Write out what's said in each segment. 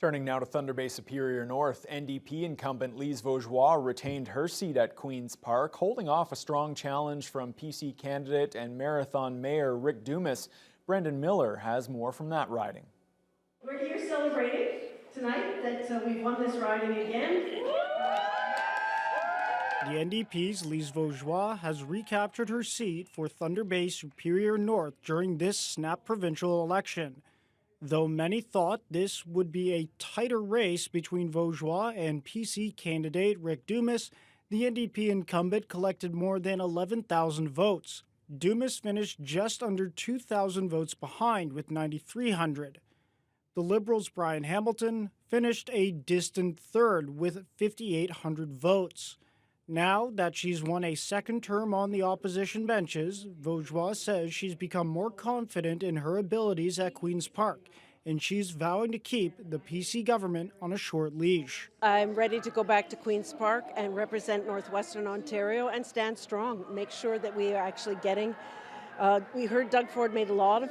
Turning now to Thunder Bay Superior North, NDP incumbent Lise Vaugeois retained her seat at Queen's Park, holding off a strong challenge from PC candidate and Marathon Mayor Rick Dumas. Brendan Miller has more from that riding. We're here celebrating tonight that we've won this riding again. The NDP's Lise Vaugeois has recaptured her seat for Thunder Bay Superior North during this snap provincial election. Though many thought this would be a tighter race between Vaugeois and PC candidate Rick Dumas, the NDP incumbent collected more than 11,000 votes. Dumas finished just under 2,000 votes behind with 9,300. The Liberals' Brian Hamilton finished a distant third with 5,800 votes. Now that she's won a second term on the opposition benches, Vaugeois says she's become more confident in her abilities at Queen's Park, and she's vowing to keep the PC government on a short leash. I'm ready to go back to Queen's Park and represent Northwestern Ontario and stand strong, make sure that we are actually getting. We heard Doug Ford make a lot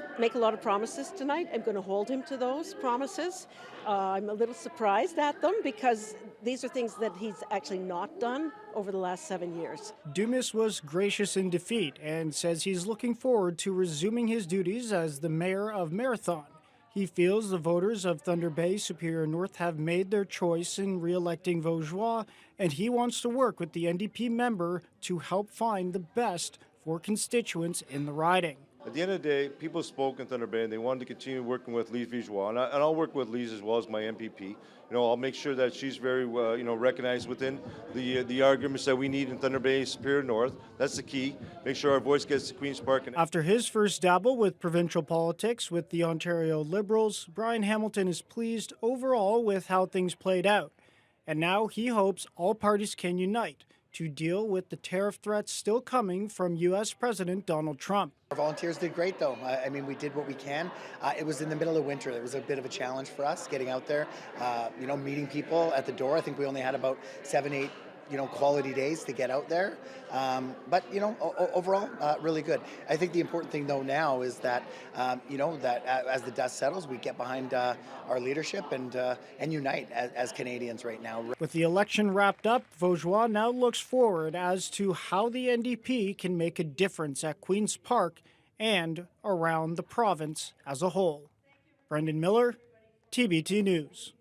of promises tonight. I'm going to hold him to those promises. I'm a little surprised at them because these are things that he's actually not done over the last 7 years. Dumas was gracious in defeat and says he's looking forward to resuming his duties as the mayor of Marathon. He feels the voters of Thunder Bay Superior North have made their choice in re-electing Vaugeois, and he wants to work with the NDP member to help find the best for constituents in the riding. At the end of the day, people spoke in Thunder Bay and they wanted to continue working with Lise Vaugeois, and I'll work with Lise as well as my MPP. I'll make sure that she's very, recognized within the arguments that we need in Thunder Bay Superior North. That's the key. Make sure our voice gets to Queen's Park. After his first dabble with provincial politics with the Ontario Liberals, Brian Hamilton is pleased overall with how things played out. And now he hopes all parties can unite to deal with the tariff threats still coming from U.S. President Donald Trump. Our volunteers did great, though. We did what we can. It was in the middle of winter. It was a bit of a challenge for us getting out there, meeting people at the door. I think we only had about 7, 8 quality days to get out there. But overall, really good. I think the important thing, though, now is that, that as the dust settles, we get behind our leadership and unite as Canadians right now. With the election wrapped up, Vaugeois now looks forward as to how the NDP can make a difference at Queen's Park and around the province as a whole. Brendan Miller, TBT News.